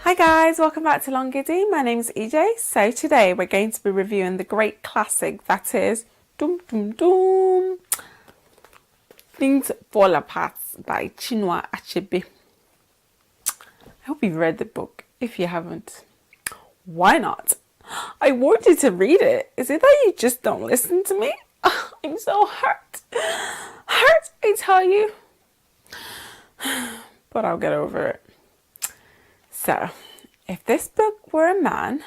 Hi guys, welcome back to Longidi. My name is EJ. So today we're going to be reviewing the great classic that is Dum Dum Dum Things Fall Apart by Chinua Achebe. I hope you've read the book. If you haven't, why not? I want you to read it. Is it that you just don't listen to me? I'm so hurt. Hurt, I tell you. But I'll get over it. So, if this book were a man,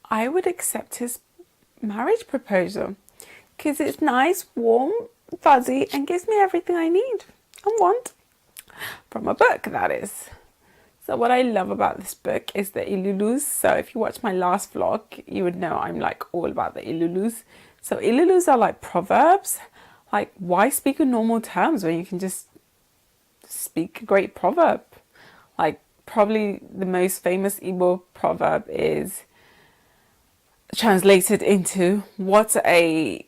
I would accept his marriage proposal because it's nice, warm, fuzzy, and gives me everything I need and want from a book, that is. So what I love about this book is the ilulus. So if you watch my last vlog, you would know I'm like all about the ilulus. So ilulus are like proverbs. Like, why speak in normal terms when you can just speak a great proverb? Like, probably the most famous Igbo proverb is translated into what an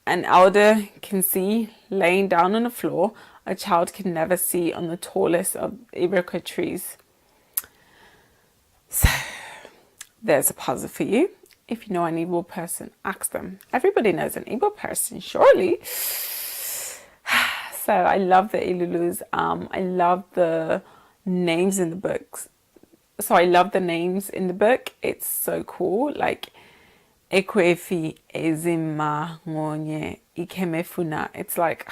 elder can see laying down on the floor, a child can never see on the tallest of Iroquois trees. So there's a puzzle for you. If you know an Igbo person, ask them. Everybody knows an Igbo person, surely. So I love the Ilulus. I love the names in the books. So I love the names in the book. It's so cool. Like Ekwefi, Ezima, Ngonye, Ikemefuna. It's like,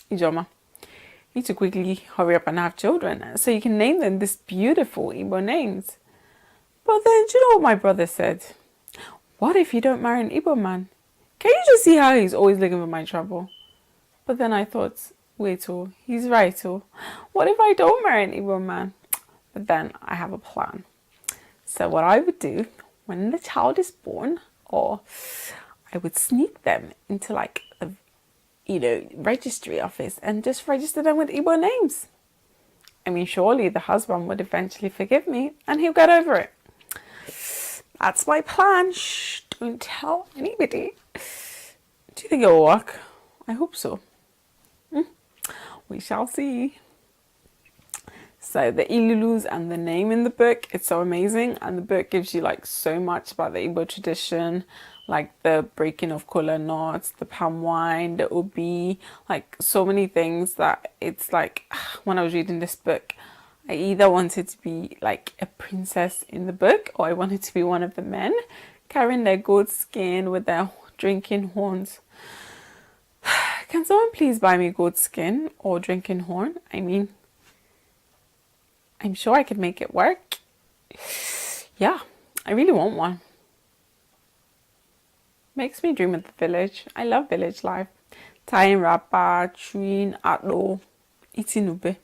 Ijoma, you need to quickly hurry up and have children so you can name them this beautiful Igbo names. But then, do you know what my brother said? What if you don't marry an Igbo man? Can you just see how he's always looking for my trouble? But then I thought, wait, he's right. What if I don't marry an Igbo man? But then I have a plan. So what I would do when the child is born, or I would sneak them into like the, registry office and just register them with Igbo names. I mean, surely the husband would eventually forgive me and he'll get over it. That's my plan. Shh, don't tell anybody. Do you think it'll work? I hope so. We shall see. So the Ilulus and the name in the book, it's so amazing. And the book gives you like so much about the Igbo tradition, like the breaking of kola knots, the palm wine, the ubi, like so many things that it's like, when I was reading this book, I either wanted to be like a princess in the book or I wanted to be one of the men carrying their goat skin with their drinking horns. Can someone please buy me goat skin or drinking horn? I mean, I'm sure I could make it work. Yeah, I really want one. Makes me dream of the village. I love village life. Tying rapa, chewing atlo, eating ube.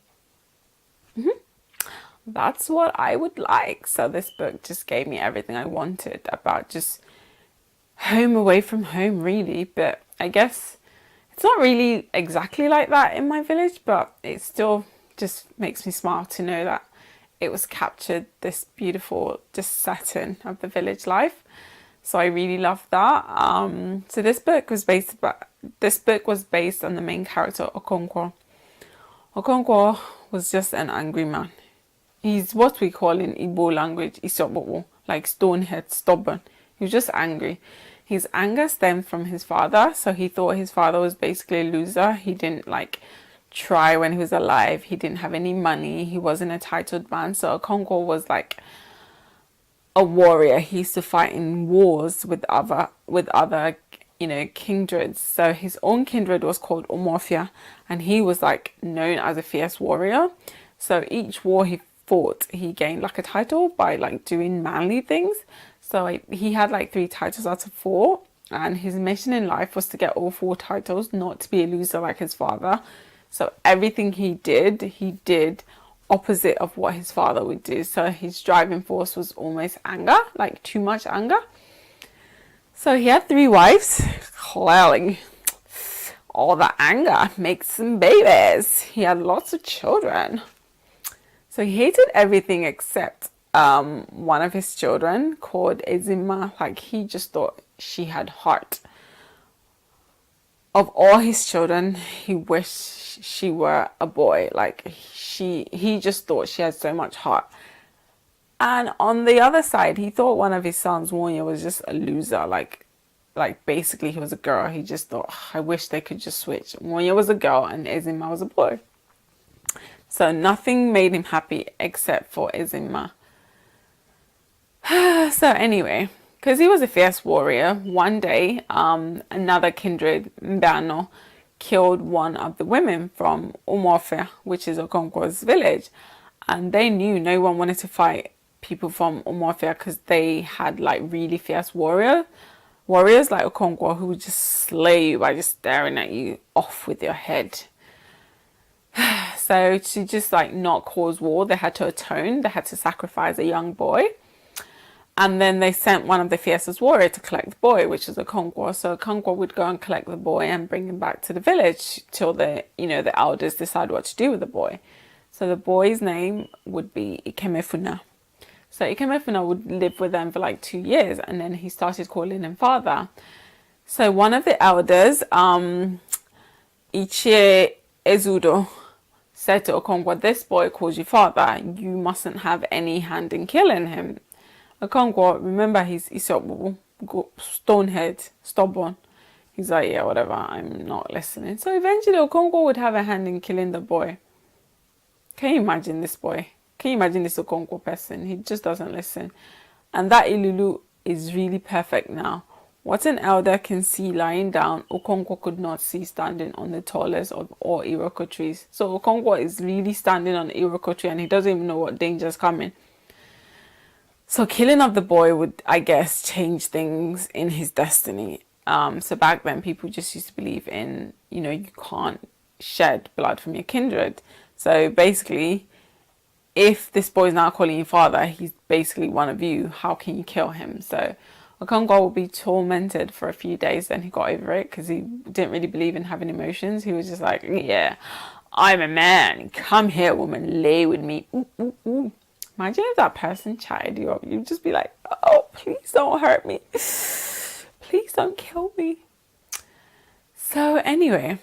That's what I would like. So this book just gave me everything I wanted about just home away from home, really. But I guess it's not really exactly like that in my village, but it still just makes me smile to know that it was captured, this beautiful just setting of the village life. So I really love that. So this book was based on the main character, Okonkwo. Okonkwo was just an angry man. He's what we call in Igbo language Isobobo, like stonehead, stubborn. He was just angry. His anger stemmed from his father, so he thought his father was basically a loser. He didn't try when he was alive. He didn't have any money. He wasn't a titled man. So Okonkwo was like a warrior. He used to fight in wars with other kindreds. So his own kindred was called Omofia, and he was like known as a fierce warrior. So each war he fought, he gained like a title by like doing manly things. So he had like 3 titles out of 4, and his mission in life was to get all 4 titles, not to be a loser like his father. So everything he did opposite of what his father would do. So his driving force was almost anger, like too much anger. So he had 3 wives. Clearly, all the anger makes some babies. He had lots of children. So he hated everything except one of his children called Ezima. Like, he just thought she had heart. Of all his children, he wished she were a boy. Like, he just thought she had so much heart. And on the other side, he thought one of his sons, Wanya, was just a loser. Like basically he was a girl. He just thought, I wish they could just switch. Wanya was a girl and Ezima was a boy. So nothing made him happy except for Ezima. So anyway, because he was a fierce warrior, one day another kindred, Mbano, killed one of the women from Umofia, which is Okonkwo's village. And they knew no one wanted to fight people from Umofia because they had like really fierce warriors like Okonkwo who would just slay you by just staring at you off with your head. So to just like not cause war, they had to atone. They had to sacrifice a young boy. And then they sent one of the fiercest warriors to collect the boy, which is Okonkwo. So Okonkwo would go and collect the boy and bring him back to the village till the elders decide what to do with the boy. So the boy's name would be Ikemefuna. So Ikemefuna would live with them for like 2 years, and then he started calling him father. So one of the elders, Ichie Ezudo, said to Okonkwo, this boy calls you father. You mustn't have any hand in killing him. Okonkwo, remember he's stonehead, stubborn. He's like, yeah, whatever, I'm not listening. So eventually Okonkwo would have a hand in killing the boy. Can you imagine this boy? Can you imagine this Okonkwo person? He just doesn't listen. And that Ilulu is really perfect now. What an elder can see lying down, Okonkwo could not see standing on the tallest of all Iroko trees. So Okonkwo is really standing on the Iroko tree and he doesn't even know what danger is coming. So killing of the boy would, I guess, change things in his destiny. So back then, people just used to believe in, you can't shed blood from your kindred. So basically, if this boy is now calling you father, he's basically one of you. How can you kill him? So Okonkwo will be tormented for a few days. Then he got over it because he didn't really believe in having emotions. He was just like, yeah, I'm a man. Come here, woman, lay with me. Ooh, ooh, ooh. Imagine if that person chatted you up. You'd just be like, oh, please don't hurt me. Please don't kill me. So anyway,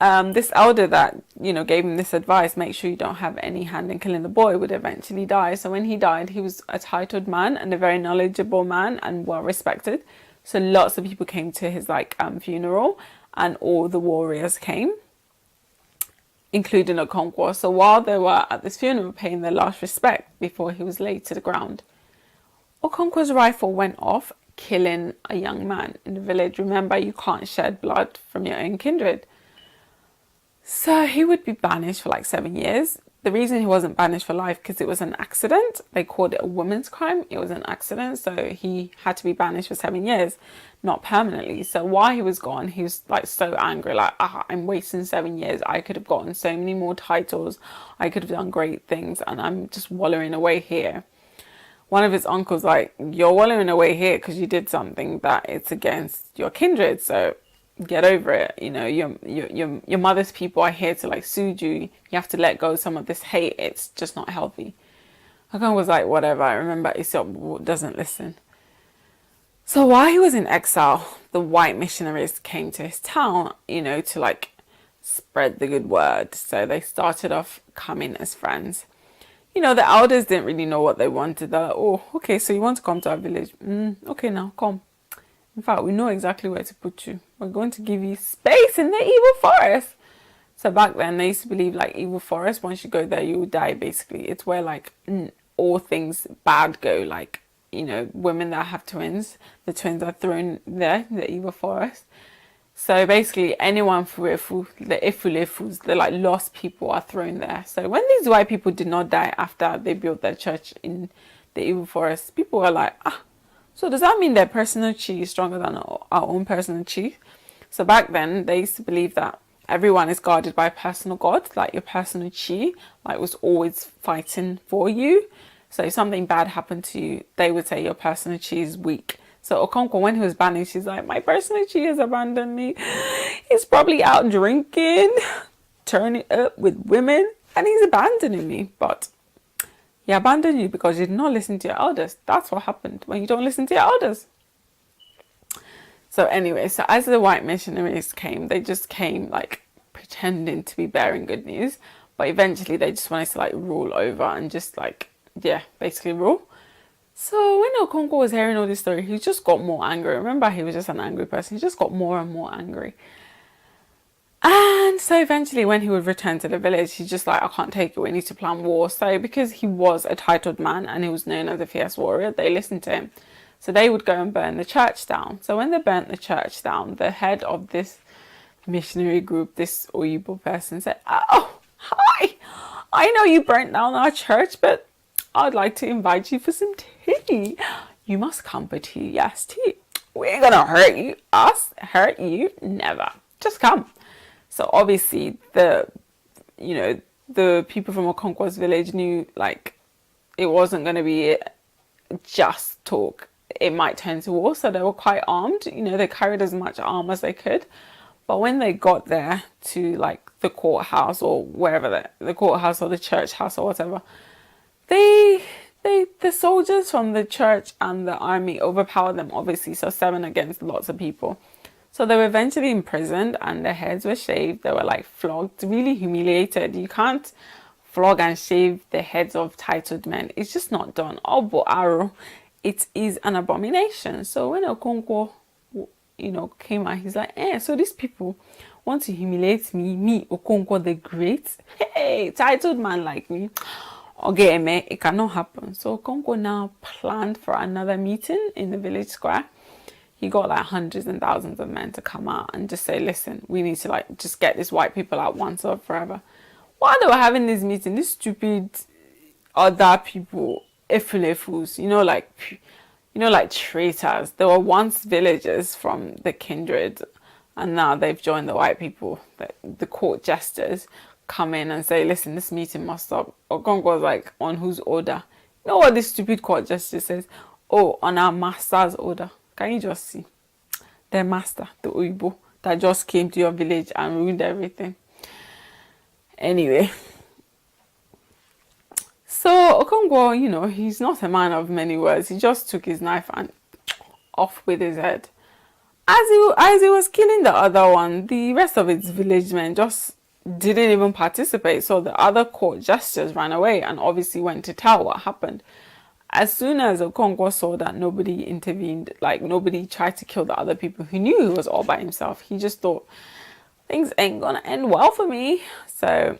this elder that, gave him this advice, make sure you don't have any hand in killing the boy, would eventually die. So when he died, he was a titled man and a very knowledgeable man and well respected. So lots of people came to his funeral and all the warriors came, including Okonkwo. So while they were at this funeral paying their last respect before he was laid to the ground, Okonkwo's rifle went off, killing a young man in the village. Remember, you can't shed blood from your own kindred. So he would be banished for like 7 years. The reason he wasn't banished for life, because it was an accident. They called it a woman's crime. It was an accident. So he had to be banished for 7 years, not permanently. So while he was gone, he was like so angry, like, I'm wasting 7 years. I could have gotten so many more titles. I could have done great things. And I'm just wallowing away here. One of his uncles like, you're wallowing away here because you did something that it's against your kindred. So get over it. Your mother's people are here to like soothe you. You have to let go of some of this hate. It's just not healthy. Hakan was like, whatever. I remember Isop doesn't listen. So while he was in exile, the white missionaries came to his town, to like spread the good word. So they started off coming as friends. The elders didn't really know what they wanted. They're like, oh, okay, so you want to come to our village? Okay, now come. In fact, we know exactly where to put you. We're going to give you space in the evil forest. So back then, they used to believe like evil forest, once you go there, you will die, basically. It's where like all things bad go. Like, women that have twins, the twins are thrown there in the evil forest. So basically, anyone furefu, the ifulefus, the like lost people are thrown there. So when these white people did not die after they built their church in the evil forest, people were like, so does that mean their personal chi is stronger than our own personal chi? So back then, they used to believe that everyone is guarded by a personal god, like your personal chi, like was always fighting for you. So if something bad happened to you, they would say your personal chi is weak. So Okonkwo, when he was banished, he's like, my personal chi has abandoned me. He's probably out drinking, turning up with women, and he's abandoning me. But he abandoned you because you did not listen to your elders. That's what happened when you don't listen to your elders. So anyway, so as the white missionaries came, they just came like pretending to be bearing good news. But eventually they just wanted to like rule over and just like yeah, basically rule. So when Okonkwo was hearing all this story, he just got more angry. Remember, he was just an angry person. He just got more and more angry. And so eventually when he would return to the village, he's just like, I can't take it, we need to plan war. So because he was a titled man and he was known as a fierce warrior, they listened to him. So they would go and burn the church down. So when they burnt the church down, the head of this missionary group, this Oyibo person, said, oh, hi, I know you burnt down our church, but I'd like to invite you for some tea. You must come for tea. Yes, tea. We ain't gonna hurt you. Us hurt you? Never. Just come. So obviously the people from Okonkwo's village knew like it wasn't going to be just talk. It might turn to war. So they were quite armed. They carried as much arm as they could. But when they got there to like the courthouse or wherever the courthouse or the church house or whatever, the soldiers from the church and the army overpowered them, obviously. So 7 against lots of people. So they were eventually imprisoned and their heads were shaved. They were like flogged, really humiliated. You can't flog and shave the heads of titled men. It's just not done. Oh, but arrow, it is an abomination. So when Okonkwo, came out, he's like, so these people want to humiliate me, Okonkwo the Great. Hey, titled man like me. Okay, man, it cannot happen. So Okonkwo now planned for another meeting in the village square. He got like hundreds and thousands of men to come out and just say, listen, we need to like just get these white people out once or forever. While they were having this meeting, these stupid other people, efulefus, like traitors. They were once villagers from the kindred and now they've joined the white people. The court jesters come in and say, listen, this meeting must stop. Okonkwo was like, on whose order? You know what this stupid court jester says? Oh, on our master's order. Can you just see? Their master, the Oyibo, that just came to your village and ruined everything. Anyway. So Okonkwo, he's not a man of many words. He just took his knife and off with his head. As he was killing the other one, the rest of its village men just didn't even participate. So the other court jesters ran away and obviously went to tell what happened. As soon as Okonkwo saw that nobody intervened, like nobody tried to kill the other people, he knew he was all by himself. He just thought, things ain't gonna end well for me. So,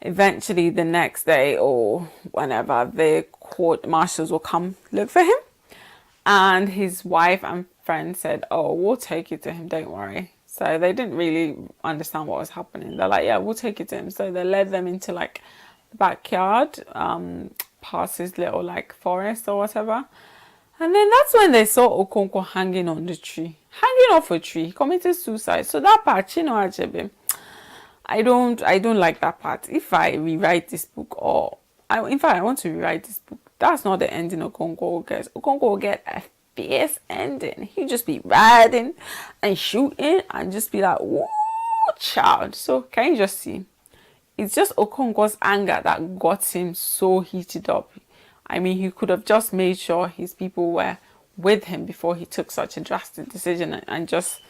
eventually the next day or whenever, the court marshals will come look for him. And his wife and friend said, oh, we'll take you to him, don't worry. So they didn't really understand what was happening. They're like, yeah, we'll take you to him. So they led them into like the backyard, past his little like forest or whatever, and then that's when they saw Okonkwo hanging on the tree, hanging off a tree. He committed suicide. So that part, Chinua Achebe, I don't like that part. If I rewrite this book, in fact I want to rewrite this book, that's not the ending Okonkwo will get. Okonkwo will get a fierce ending. He'll just be riding and shooting and just be like, whoa, child. So can you just see? It's just Okonkwo's anger that got him so heated up. I mean, he could have just made sure his people were with him before he took such a drastic decision and just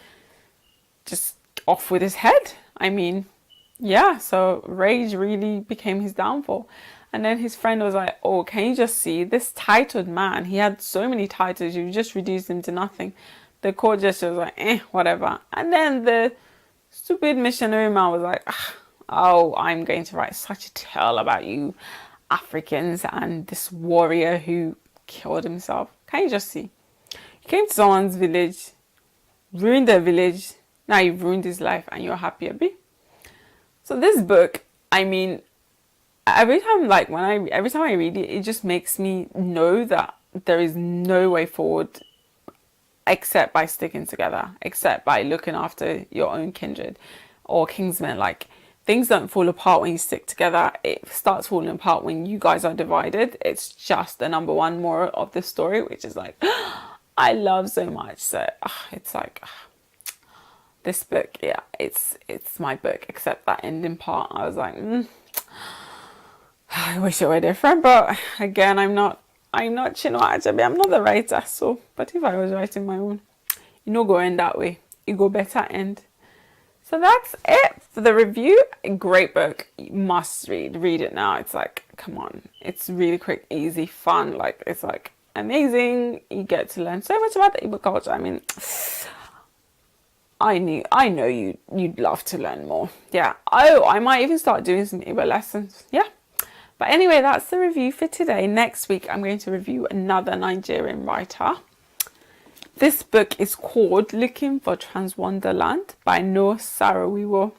off with his head. I mean, yeah, so rage really became his downfall. And then his friend was like, oh, can you just see this titled man? He had so many titles, you just reduced him to nothing. The court gesture was like, whatever. And then the stupid missionary man was like, oh, I'm going to write such a tale about you Africans and this warrior who killed himself. Can you just see? You came to someone's village, ruined their village, now you've ruined his life and you're happy a bit. So this book, I mean, every time I read it, it just makes me know that there is no way forward except by sticking together, except by looking after your own kindred or kinsmen. Like, things don't fall apart when you stick together. It starts falling apart when you guys are divided. It's just the number one moral of the story, which is like, I love so much. So it's like, this book, yeah, it's my book, except that ending part. I was like, I wish it were different, but again, I'm not Chinua Achebe. I'm not the writer. So, but if I was writing my own, go end that way. It go better end. So that's it for the review. A great book. You must read. Read it now. It's like, come on. It's really quick, easy, fun. Like, it's like amazing. You get to learn so much about the Igbo culture. I mean, I know you'd love to learn more. Yeah. Oh, I might even start doing some Igbo lessons. Yeah. But anyway, that's the review for today. Next week, I'm going to review another Nigerian writer. This book is called Looking for Transwonderland by No Sarawiwo.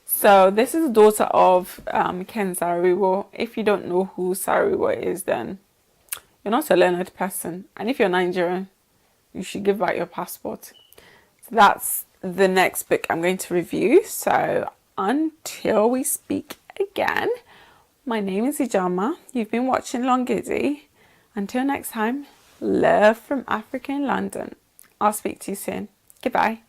So this is the daughter of Ken Sarawiwo. If you don't know who Sarawiwo is, then you're not a learned person. And if you're Nigerian, you should give back your passport. So that's the next book I'm going to review. So until we speak again, my name is Ijama. You've been watching Longidi. Until next time, love from Africa in London. I'll speak to you soon. Goodbye.